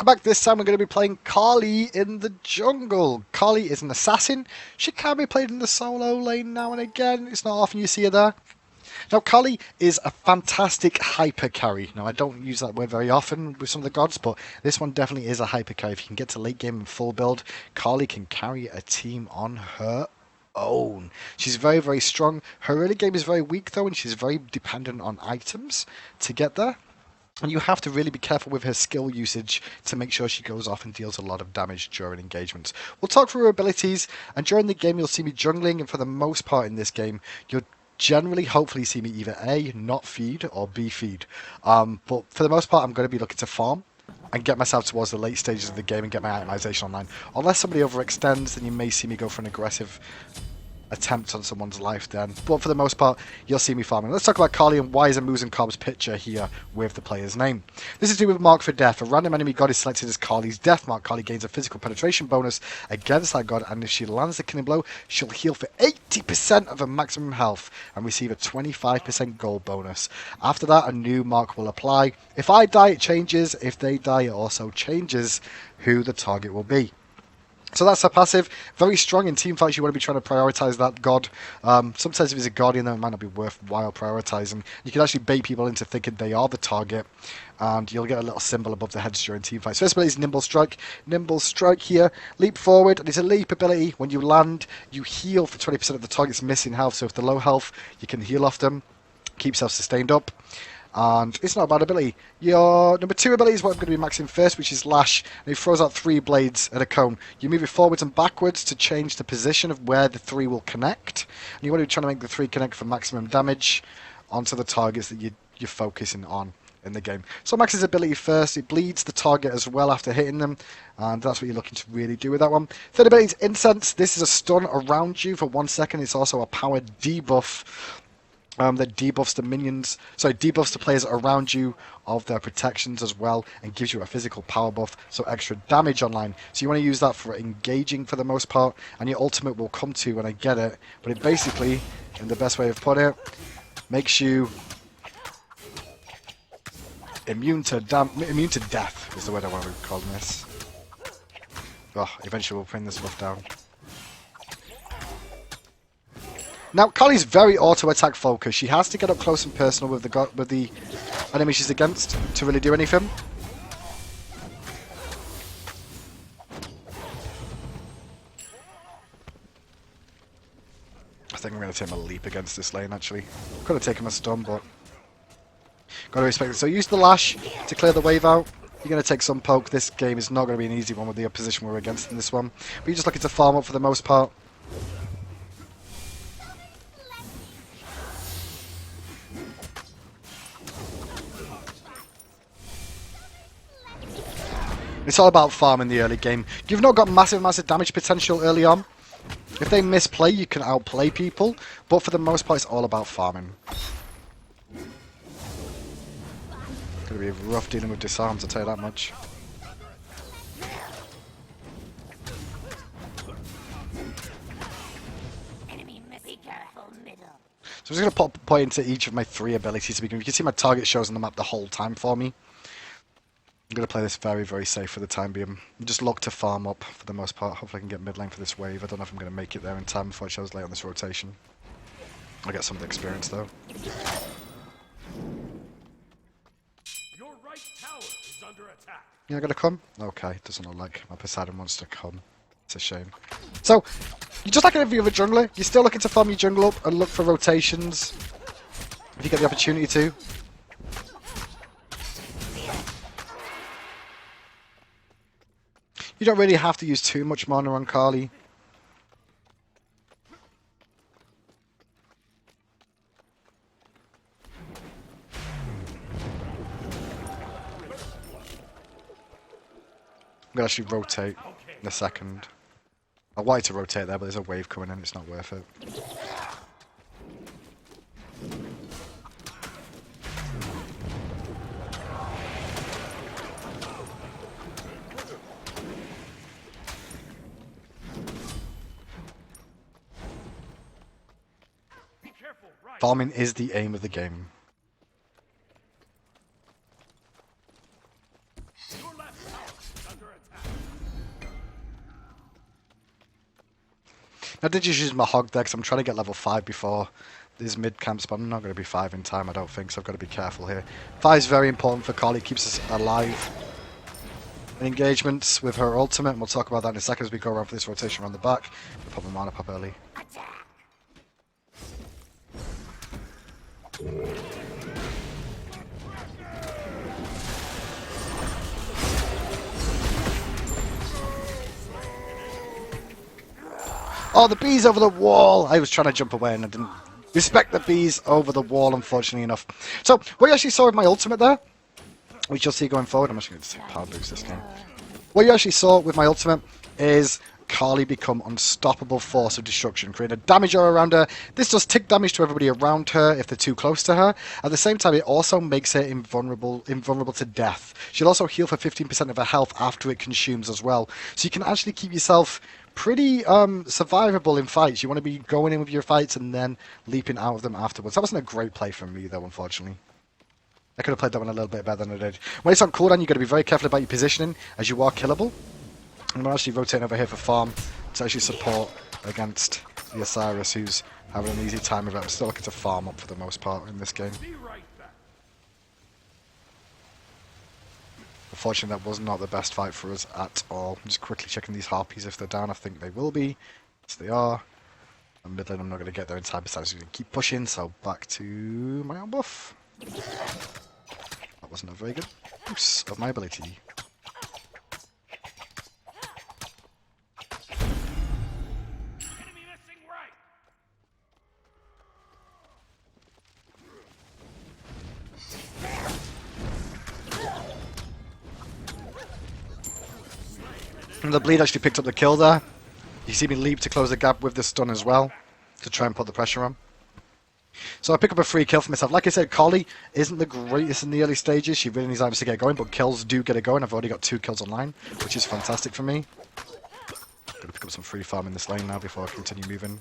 back. This time we're going to be playing Carly in the jungle. Carly is an assassin. She can be played in the solo lane now and again. It's not often you see her there. Now, Carly is a fantastic hyper carry. Now, I don't use that word very often with some of the gods, but this one definitely is a hyper carry. If you can get to late game and full build, Carly can carry a team on her own. She's very, very strong. Her early game is very weak, though, and she's very dependent on items to get there. And you have to really be careful with her skill usage to make sure she goes off and deals a lot of damage during engagements. We'll talk through her abilities, and during the game you'll see me jungling, and for the most part in this game, you'll generally, hopefully see me either A, not feed, or B, feed. But for the most part, I'm going to be looking to farm and get myself towards the late stages of the game and get my itemization online. Unless somebody overextends, then you may see me go for an aggressive attempt on someone's life then. But for the most part, you'll see me farming. Let's talk about Carly and why is a Moose and Cobb's picture here with the player's name. This is to do with Mark for Death. A random enemy god is selected as Carly's death mark. Carly gains a physical penetration bonus against that god, and if she lands the killing blow, she'll heal for 80% of her maximum health and receive a 25% gold bonus. After that, a new mark will apply. If I die, it changes. If they die, it also changes who the target will be. So that's her passive. Very strong in team fights. You want to be trying to prioritize that god. Sometimes if he's a guardian, then it might not be worthwhile prioritizing. You can actually bait people into thinking they are the target, and you'll get a little symbol above the heads during team fights. First ability is Nimble Strike. Nimble Strike here. Leap forward, and it's a leap ability. When you land, you heal for 20% of the target's missing health. So if they're low health, you can heal off them. Keep self-sustained up. And it's not a bad ability. Your number 2 ability is what I'm going to be maxing first, which is Lash. And it throws out 3 blades at a cone. You move it forwards and backwards to change the position of where the 3 will connect. And you want to be trying to make the 3 connect for maximum damage onto the targets that you're focusing on in the game. So maxes ability first. It bleeds the target as well after hitting them. And that's what you're looking to really do with that one. Third ability is Incense. This is a stun around you for 1 second. It's also a power debuff. That debuffs the minions, debuffs the players around you of their protections as well, and gives you a physical power buff, so extra damage online. So you want to use that for engaging for the most part, and your ultimate will come to when I get it. But it basically, in the best way of putting it, makes you immune to death is the word I want to call this. Oh, eventually we'll bring this buff down. Now, Carly's very auto-attack focused. She has to get up close and personal with the enemy she's against to really do anything. I think I'm going to take a leap against this lane, actually. Could have taken a stun, but got to respect it. So use the Lash to clear the wave out. You're going to take some poke. This game is not going to be an easy one with the opposition we're against in this one. But you're just looking to farm up for the most part. It's all about farming the early game. You've not got massive damage potential early on. If they misplay, you can outplay people. But for the most part, it's all about farming. Gonna be rough dealing with disarms, I'll tell you that much. So I'm just going to pop a point into each of my 3 abilities to begin. You can see my target shows on the map the whole time for me. I'm going to play this very, very safe for the time being. Just look to farm up for the most part. Hopefully I can get mid lane for this wave. I don't know if I'm going to make it there in time before it shows late on this rotation. I'll get some of the experience though. Your right tower is under attack. You're going to come? Okay, doesn't look like my Poseidon wants to come. It's a shame. So, you're just like every other jungler. You're still looking to farm your jungle up and look for rotations if you get the opportunity to. You don't really have to use too much mana on Carly. I'm going to actually rotate in a second. I wanted to rotate there, but there's a wave coming in. It's not worth it. Farming is the aim of the game. I did just use my hog there because I'm trying to get level 5 before these mid camps, but I'm not going to be 5 in time, I don't think, so I've got to be careful here. 5 is very important for Carly, keeps us alive. Engagements with her ultimate, and we'll talk about that in a second as we go around for this rotation around the back. Pop a mana pop early. Oh, the bees over the wall! I was trying to jump away and I didn't respect the bees over the wall, unfortunately enough. So, what you actually saw with my ultimate there, which you'll see going forward, I'm actually going to take power boost this game. What you actually saw with my ultimate is Carly become unstoppable force of destruction, create a damage aura around her. This does tick damage to everybody around her if they're too close to her. At the same time, it also makes her invulnerable to death. She'll also heal for 15% of her health after it consumes as well. So you can actually keep yourself pretty survivable in fights. You want to be going in with your fights and then leaping out of them afterwards. That wasn't a great play from me though, unfortunately. I could have played that one a little bit better than I did. When it's on cooldown, you've got to be very careful about your positioning as you are killable. And we're actually rotating over here for farm to actually support against the Osiris, who's having an easy time of it. I'm still looking to farm up for the most part in this game. Be right back. Unfortunately, that was not the best fight for us at all. I'm just quickly checking these harpies if they're down. I think they will be. Yes, they are. And mid lane, I'm not going to get there in time. Besides, I'm going to keep pushing. So back to my own buff. That wasn't a very good use of my ability. Enemy missing right. And the bleed actually picked up the kill there. You see me leap to close the gap with the stun as well, to try and put the pressure on. So I pick up a free kill for myself. Like I said, Collie isn't the greatest in the early stages. She really needs items to get going, but kills do get it going. I've already got 2 kills online, which is fantastic for me. Gotta pick up some free farm in this lane now before I continue moving.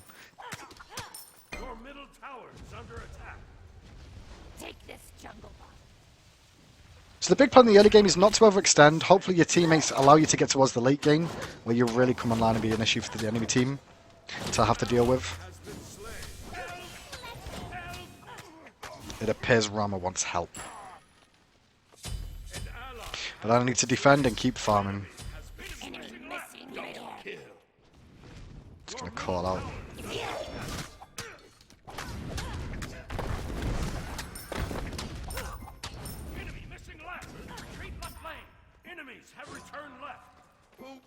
Your middle tower is under attack. Take this jungle bot. So the big plan in the early game is not to overextend. Hopefully your teammates allow you to get towards the late game, where you really come online and be an issue for the enemy team to have to deal with. Has been slain. Help! It appears Rama wants help. An ally But I need to defend and keep farming. has been Enemy missing there. kill. Just gonna call out. Enemy missing left. Retreat left lane. Enemies have returned left. Oops.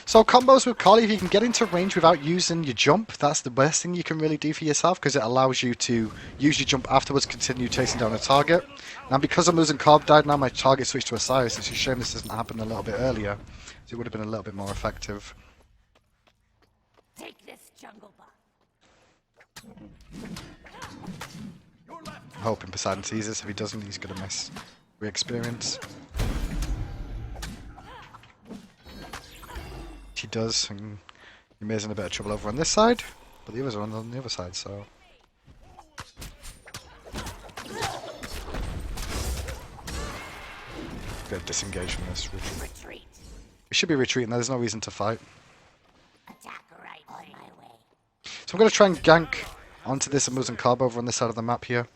So combos with Collie, if you can get into range without using your jump, that's the best thing you can really do for yourself, because it allows you to use your jump afterwards, continue chasing down a target. Now because I'm losing Carb died, now my target switched to Osiris. It's a shame this doesn't happen a little bit earlier, so it would have been a little bit more effective. Take this jungle bot. Your left. I'm hoping Poseidon sees this. If he doesn't, he's going to miss re-experience. He does, and Ymir's in a bit of trouble over on this side, but the others are on the other side, so... Bit of disengage from this. Retreat. We should be retreating, there's no reason to fight. Attack right on my way. So I'm going to try and gank onto this and move some carb over on this side of the map here.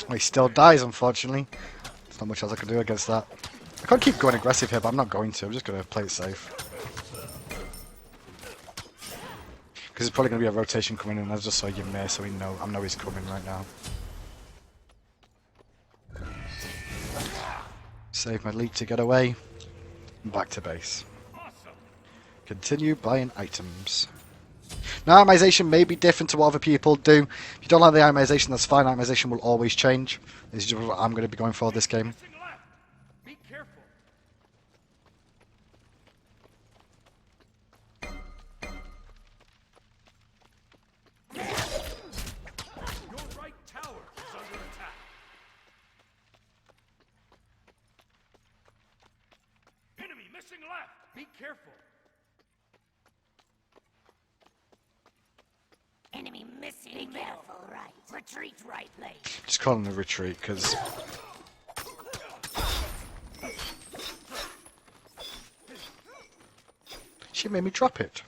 Oh, he still dies, unfortunately. There's not much else I can do against that. I can't keep going aggressive here, but I'm not going to. I'm just going to play it safe. Because there's probably going to be a rotation coming in. I just saw Ymir, so I know he's coming right now. Save my leap to get away. And back to base. Awesome. Continue buying items. Now, itemization may be different to what other people do. If you don't like the itemization, that's fine. Itemization will always change. This is just what I'm going to be going for this game. Missing left. Be careful. Your right tower is under attack. Enemy missing left. Be careful. missing be careful, right? Retreat right lane. Just calling the retreat because she made me drop it.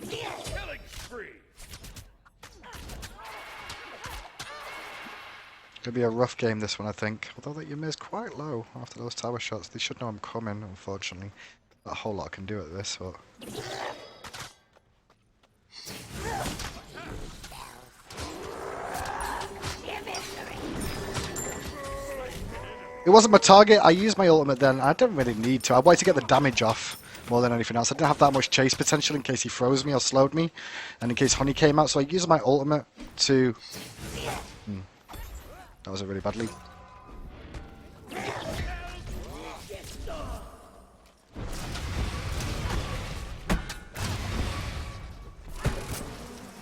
Killing spree. Gonna be a rough game this one, I think. Although that Ymir's quite low after those tower shots. They should know I'm coming, unfortunately. Not a whole lot I can do at this, but it wasn't my target. I used my ultimate then. I didn't really need to. I wanted to get the damage off more than anything else. I didn't have that much chase potential in case he froze me or slowed me, and in case Honey came out. So I used my ultimate to. That was a really bad lead.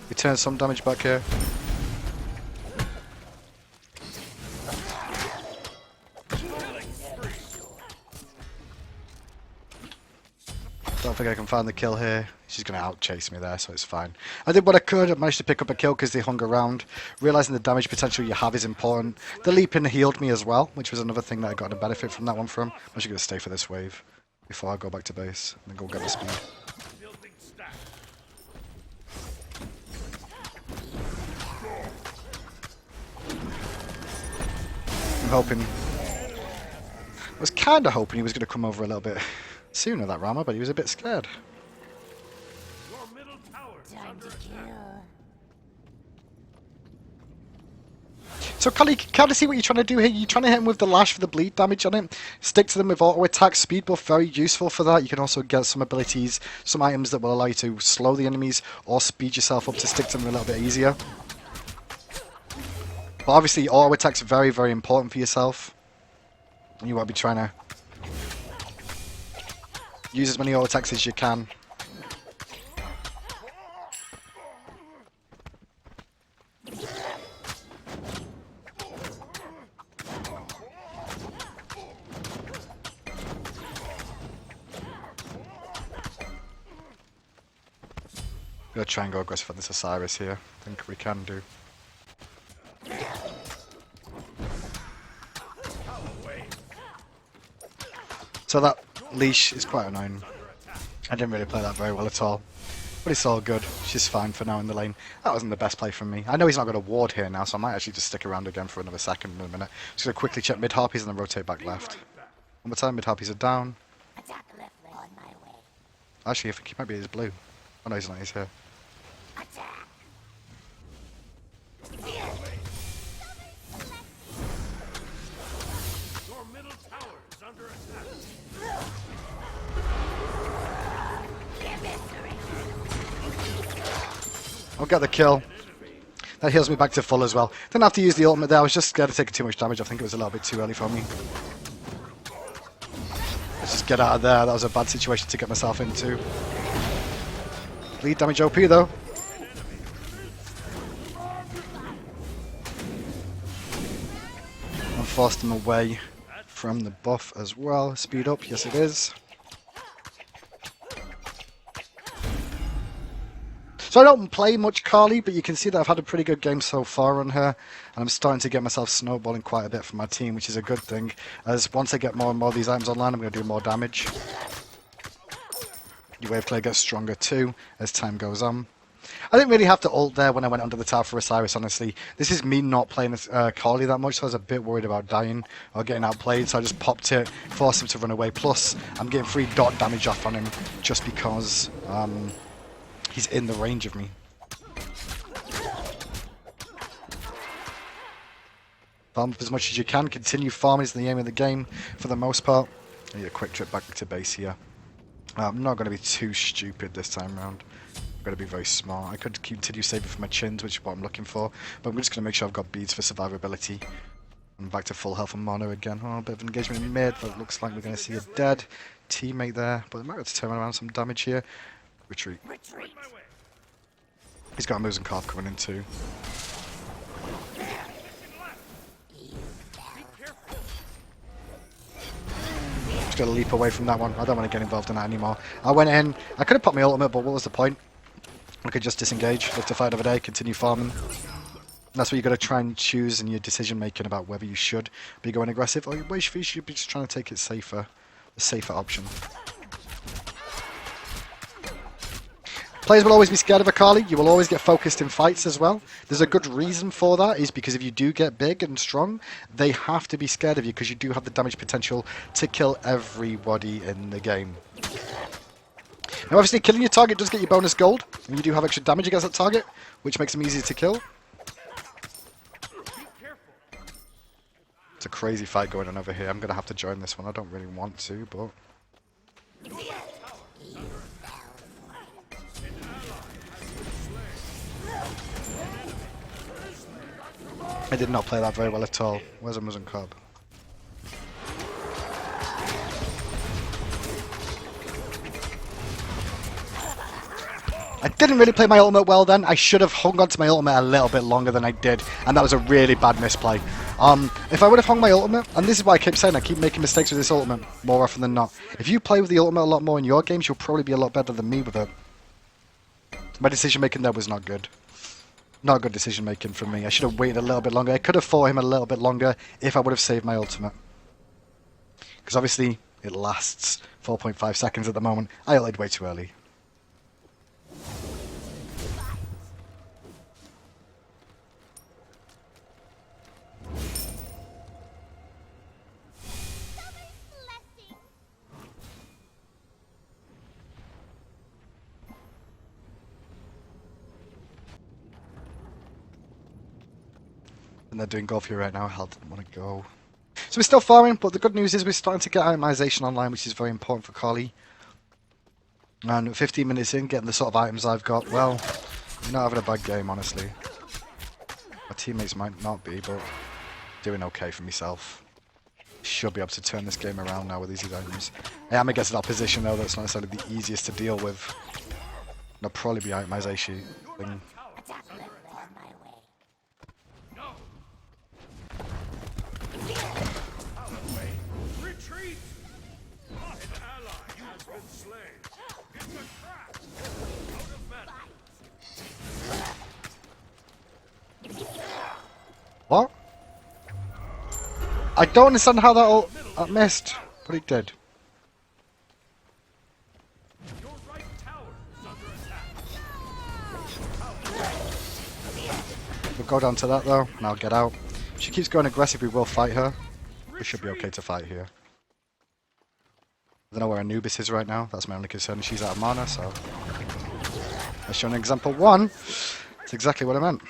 Return some damage back here. Don't think I can find the kill here. She's going to out-chase me there, so it's fine. I did what I could. I managed to pick up a kill because they hung around. Realising the damage potential you have is important. The leap in healed me as well, which was another thing that I got a benefit from that one from. I'm actually going to stay for this wave before I go back to base and then go get the speed. Building stack. I'm hoping... I was kind of hoping he was going to come over a little bit sooner, that Rama, but he was a bit scared. Your middle tower is Time under to attack. kill. So, Kali, kind of see what you're trying to do here. You're trying to hit him with the lash for the bleed damage on it. Stick to them with auto attack, speed buff, very useful for that. You can also get some abilities, some items that will allow you to slow the enemies or speed yourself up to stick to them a little bit easier. But obviously, auto attack's very, very important for yourself. And you want to be trying to use as many auto attacks as you can. Gonna try and go aggressive on this Osiris here. I think we can do. So that leash is quite annoying. I didn't really play that very well at all. But it's all good. She's fine for now in the lane. That wasn't the best play from me. I know he's not got a ward here now, so I might actually just stick around again for another second in a minute. Just gonna quickly check mid harpies and then rotate back left. One more time, mid harpies are down. Attack left lane. On my way. Actually, I think he might be his blue. Oh no, he's not, he's here. Attack. Your middle tower is under attack. I'll get the kill. That heals me back to full as well. Didn't have to use the ultimate there. I was just scared of taking too much damage. I think it was a little bit too early for me. Let's just get out of there. That was a bad situation to get myself into. Bleed damage OP though. And forced him away from the buff as well. Speed up, yes it is. So I don't play much Carly, but you can see that I've had a pretty good game so far on her, and I'm starting to get myself snowballing quite a bit for my team, which is a good thing, as once I get more and more of these items online, I'm going to do more damage. Your wave clear gets stronger too, as time goes on. I didn't really have to ult there when I went under the tower for Osiris, honestly. This is me not playing Carly that much, so I was a bit worried about dying or getting outplayed, so I just popped it, forced him to run away. Plus, I'm getting free dot damage off on him, just because he's in the range of me. Farm up as much as you can. Continue farming is the aim of the game for the most part. I need a quick trip back to base here. I'm not going to be too stupid this time around. I'm going to be very smart. I could continue saving for my chins, which is what I'm looking for. But I'm just going to make sure I've got beads for survivability. I'm back to full health and mono again. Oh, a bit of engagement in mid, but it looks like we're going to see a dead teammate there. But I might have to turn around some damage here. Retreat. Retreat. He's got a Moose and Carve coming in too. have to leap away from that one. I don't want to get involved in that anymore. I went in. I could have put my ultimate, but what was the point? I could just disengage, live to fight another day, continue farming. That's what you got to try and choose in your decision making about whether you should be going aggressive or you should be just trying to take it safer, the safer option. Players will always be scared of Akali. You will always get focused in fights as well. There's a good reason for that, is because if you do get big and strong, they have to be scared of you because you do have the damage potential to kill everybody in the game. Now obviously killing your target does get you bonus gold, and you do have extra damage against that target, which makes them easier to kill. It's a crazy fight going on over here. I'm going to have to join this one. I don't really want to, but... I did not play that very well at all. Where's a Muzzin Cobb? I didn't really play my ultimate well then. I should have hung on to my ultimate a little bit longer than I did, and that was a really bad misplay. If I would have hung my ultimate, and this is why I keep saying I keep making mistakes with this ultimate more often than not. If you play with the ultimate a lot more in your games, you'll probably be a lot better than me with it. My decision making there was not good. Not good decision making from me. I should have waited a little bit longer. I could have fought him a little bit longer if I would have saved my ultimate. Because obviously it lasts 4.5 seconds at the moment. I ulted way too early. And they're doing golf here right now. Hell, didn't want to go. So we're still farming, but the good news is we're starting to get itemization online, which is very important for Kali. And 15 minutes in, getting the sort of items I've got, well, you're not having a bad game, honestly. My teammates might not be, but doing okay for myself. Should be able to turn this game around now with these items. I am against an opposition, though, that's not necessarily the easiest to deal with. There'll probably be itemization thing. What? I don't understand how that all missed, but it did. We'll go down to that though, and I'll get out. If she keeps going aggressive, we will fight her. We should be okay to fight here. I don't know where Anubis is right now. That's my only concern. She's out of mana, so... Let's show an example one. That's exactly what I meant.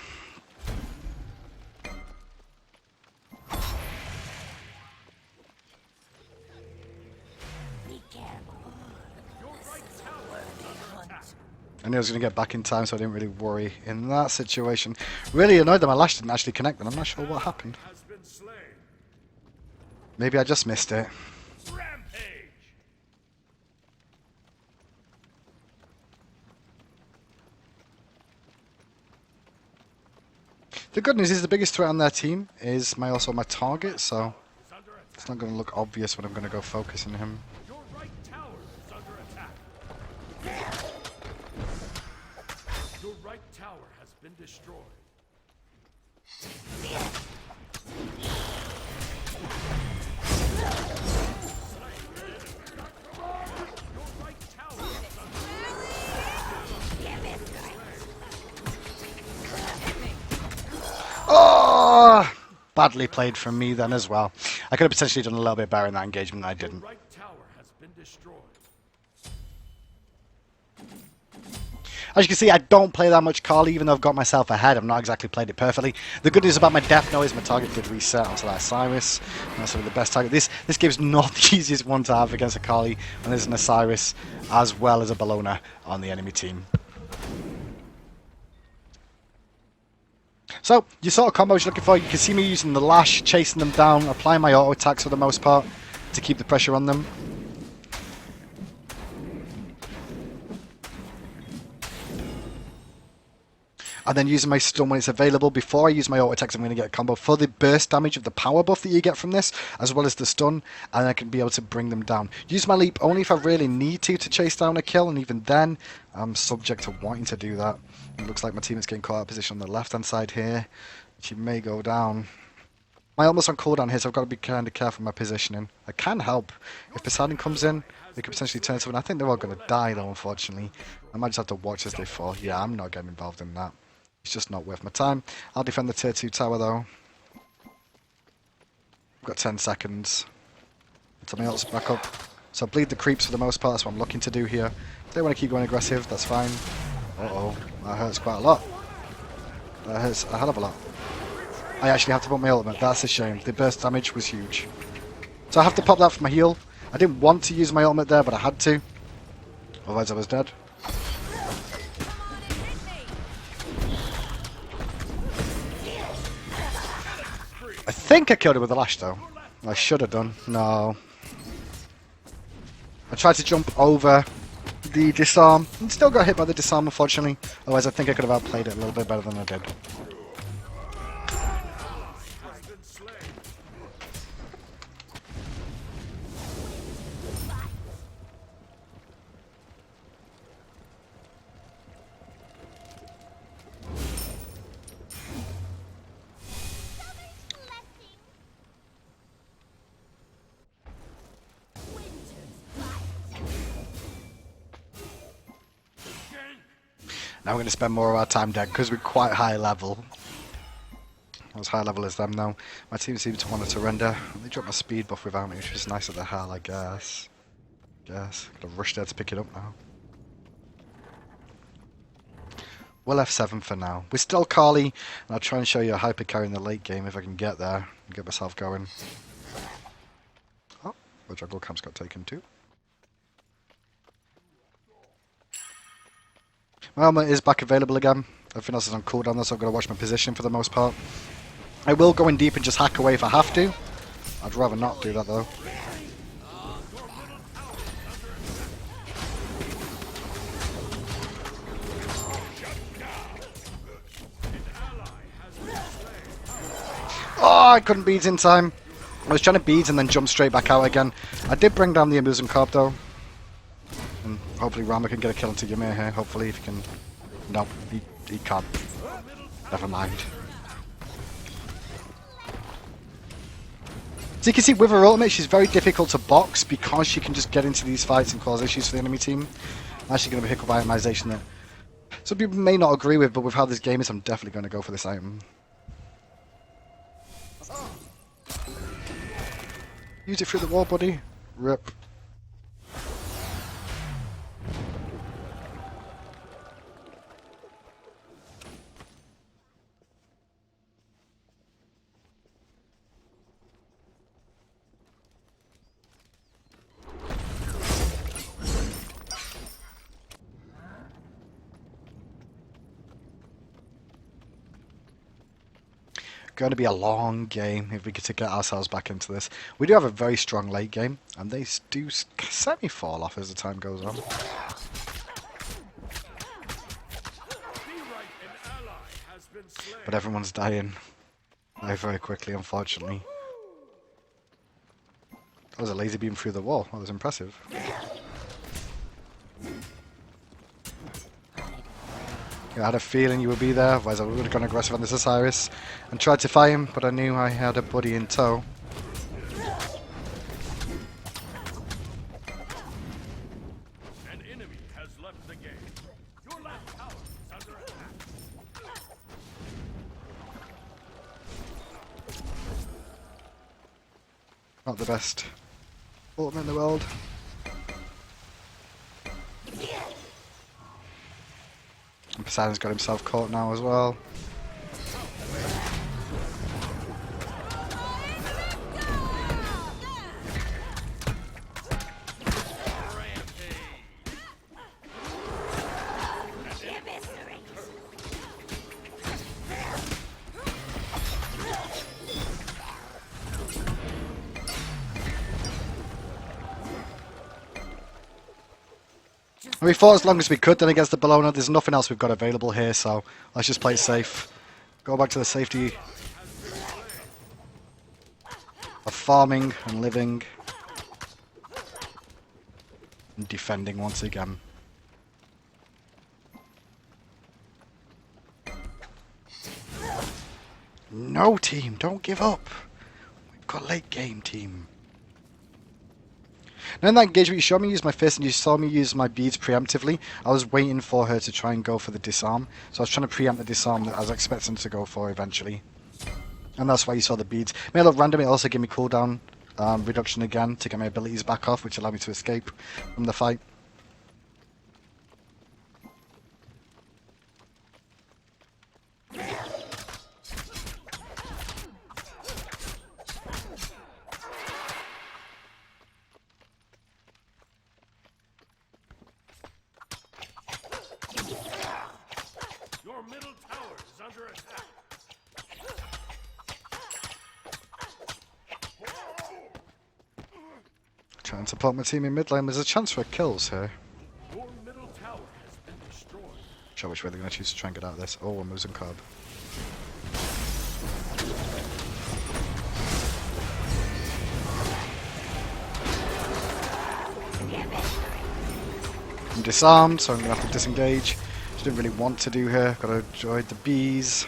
I knew I was going to get back in time, so I didn't really worry in that situation. Really annoyed that my lash didn't actually connect, and I'm not sure what happened. Maybe I just missed it. The good news is the biggest threat on their team is also my target, so it's not going to look obvious when I'm going to go focus on him. Your right tower is under attack. Your right tower has been destroyed. Oh! Badly played from me then as well. I could have potentially done a little bit better in that engagement, and I didn't. Your right tower has been destroyed. As you can see, I don't play that much Kali, even though I've got myself ahead. I've not exactly played it perfectly. The good news about my death noise, my target did reset onto that Osiris. That's sort of the best target. This game's not the easiest one to have against a Kali, and there's an Osiris as well as a Bellona on the enemy team. So, your sort of combos you're looking for, you can see me using the lash, chasing them down, applying my auto attacks for the most part to keep the pressure on them. And then using my stun when it's available. Before I use my auto attacks, I'm going to get a combo for the burst damage of the power buff that you get from this, as well as the stun, and I can be able to bring them down. Use my leap only if I really need to chase down a kill, and even then, I'm subject to wanting to do that. It looks like my team is getting caught out of position on the left-hand side here. She may go down. My ultimate's on cooldown here, so I've got to be kind of careful with my positioning. I can help. If Poseidon comes in, they could potentially turn something. I think they're all going to die, though, unfortunately. I might just have to watch as they fall. Yeah, I'm not getting involved in that. It's just not worth my time. I'll defend the tier 2 tower, though. I've got 10 seconds. Until my ult's back up. So bleed the creeps for the most part. That's what I'm looking to do here. If they want to keep going aggressive, that's fine. Uh-oh. That hurts quite a lot. That hurts a hell of a lot. I actually have to put my ultimate. That's a shame. The burst damage was huge. So I have to pop that for my heal. I didn't want to use my ultimate there, but I had to. Otherwise I was dead. I think I killed it with the lash, though. I should have done. No. I tried to jump over the disarm and still got hit by the disarm, unfortunately. Otherwise I think I could have outplayed it a little bit better than I did. Now we're going to spend more of our time dead because we're quite high level. Not as high level as them now. My team seems to want to surrender. They dropped my speed buff without me, which is nice at the hell, I guess. Gotta rush there to pick it up now. We'll F7 for now. We're still Carly, and I'll try and show you a hyper carry in the late game if I can get there and get myself going. Oh, the jungle camp's got taken too. My armor is back available again. Everything else is on cooldown, so I've got to watch my position for the most part. I will go in deep and just hack away if I have to. I'd rather not do that though. Oh, I couldn't beads in time. I was trying to beads and then jump straight back out again. I did bring down the Amusen Corp though. And hopefully Rama can get a kill into Ymir here. Hopefully if he can... No, he can't. Never mind. So you can see with her ultimate, she's very difficult to box because she can just get into these fights and cause issues for the enemy team. I'm actually going to pick up itemization that some people may not agree with, but with how this game is, I'm definitely going to go for this item. Use it through the wall, buddy. Rip. Going to be a long game if we get to get ourselves back into this. We do have a very strong late game, and they do semi-fall off as the time goes on. But everyone's dying very, very quickly, unfortunately. That was a laser beam through the wall. That was impressive. I had a feeling you would be there, otherwise I would have gone aggressive on this Osiris and tried to fight him, but I knew I had a buddy in tow. An enemy has left the game. Your last tower is under attack. Not the best ultimate in the world. And Poseidon's got himself caught now as well. We fought as long as we could then against the Bologna. There's nothing else we've got available here, so let's just play it safe. Go back to the safety of farming and living. And defending once again. No, team, don't give up. We've got late game, team. Now in that engagement, you showed me use my fist and you saw me use my beads preemptively. I was waiting for her to try and go for the disarm. So I was trying to preempt the disarm that I was expecting to go for eventually. And that's why you saw the beads. May look random, it also gave me cooldown reduction again to get my abilities back off, which allowed me to escape from the fight. Your middle tower is under attack. Trying to support my team in mid lane. There's a chance for kills here. Your middle tower has been destroyed. Show which way they're going to choose to try and get out of this. Oh, I'm losing carb. I'm disarmed, so I'm going to have to disengage. Which I didn't really want to do here. Got to avoid the bees.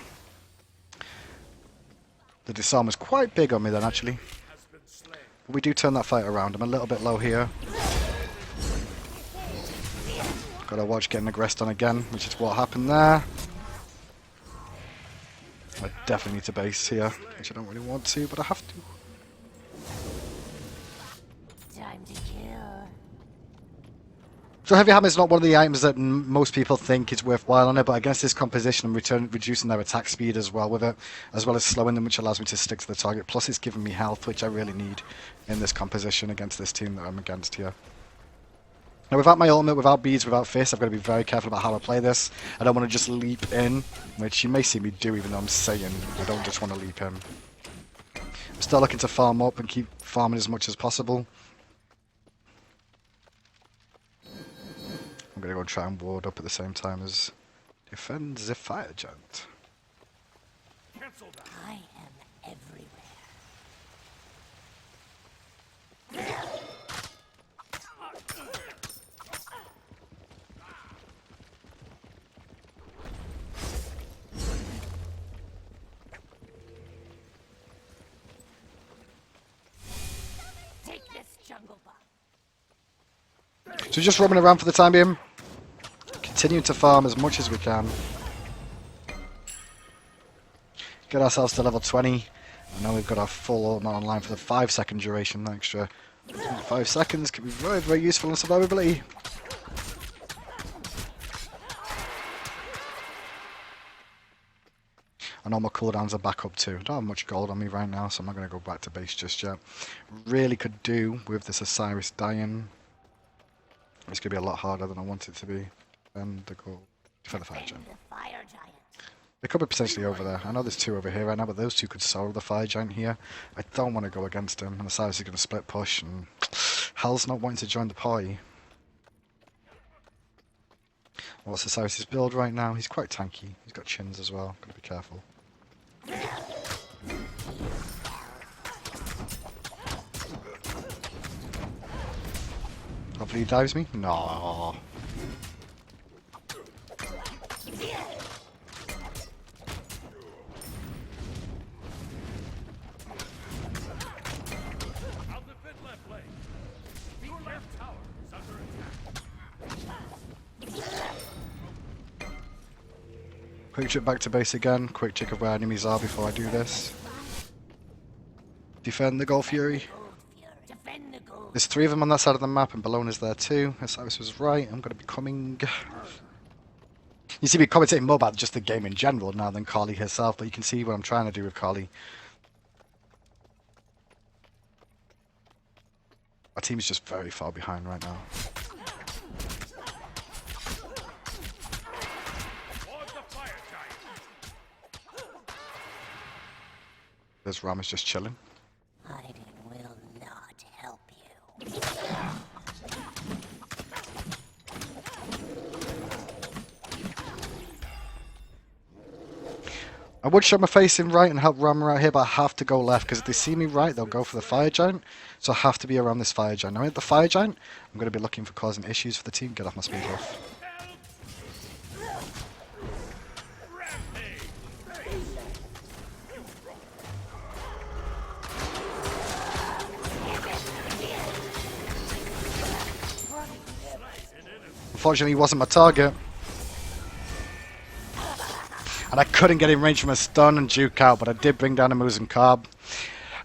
The disarm was quite big on me then, actually. Has been slain. But we do turn that fight around. I'm a little bit low here. Got to watch getting aggressed on again, which is what happened there. I definitely need to base here, which I don't really want to, but I have to. Time to kill. So Heavy Hammer is not one of the items that most people think is worthwhile on it, but against this composition I'm reducing their attack speed as well with it, as well as slowing them, which allows me to stick to the target. Plus it's giving me health, which I really need in this composition against this team that I'm against here. Now without my ultimate, without beads, without fists, I've got to be very careful about how I play this. I don't want to just leap in, which you may see me do even though I'm saying I don't just want to leap in. I'm still looking to farm up and keep farming as much as possible. I'm going to go and try and ward up at the same time as defend the fire giant. Cancel that. I am everywhere. Take this, jungle bug. So just roaming around for the time being. Continuing to farm as much as we can. Get ourselves to level 20. And now we've got our full ultimate online for the 5-second duration. That extra 5 seconds can be very, very useful in survivability. I know my cooldowns are back up too. I don't have much gold on me right now, so I'm not going to go back to base just yet. Really could do with this Osiris dying. It's going to be a lot harder than I want it to be. And the goal. Defend the fire giant. The fire giant. They could be potentially over there. I know there's two over here right now, but those two could solo the fire giant here. I don't want to go against him. And Osiris is going to split push, and Hell's not wanting to join the party. What's Osiris' build right now? He's quite tanky. He's got chins as well. Got to be careful. Hopefully he dives me. No. I'll defend left lane. Your left tower is under attack. Quick trip back to base again. Quick check of where enemies are before I do this. Defend the Gold Fury. Defend the gold. There's 3 of them on that side of the map, and Bologna's there too. Osiris was right. I'm going to be coming. You see me commentating more about just the game in general now than Carly herself, but you can see what I'm trying to do with Carly. Our team's just very far behind right now. Board the fire giant. There's Ramos just chilling. Hiding will not help you. I would show my face in right and help Rammer out here, but I have to go left because if they see me right, they'll go for the fire giant. So I have to be around this fire giant. Now at the fire giant, I'm going to be looking for causing issues for the team. Get off my speed buff. Unfortunately, he wasn't my target. And I couldn't get in range from a stun and juke out, but I did bring down a Moose and Carb.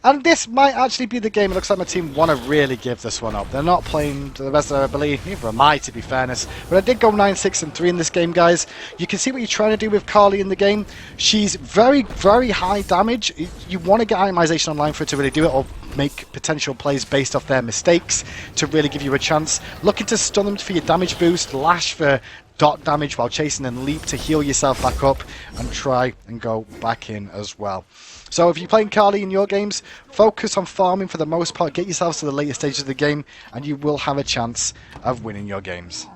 And this might actually be the game. It looks like my team want to really give this one up. They're not playing to the best of their ability. Neither am I, to be fairness. But I did go 9-6-3 in this game, guys. You can see what you're trying to do with Carly in the game. She's very, very high damage. You want to get itemization online for her to really do it, or make potential plays based off their mistakes to really give you a chance. Looking to stun them for your damage boost, lash for dot damage while chasing, and leap to heal yourself back up and try and go back in as well. So if you're playing Carly in your games, focus on farming for the most part, get yourselves to the later stages of the game, and you will have a chance of winning your games.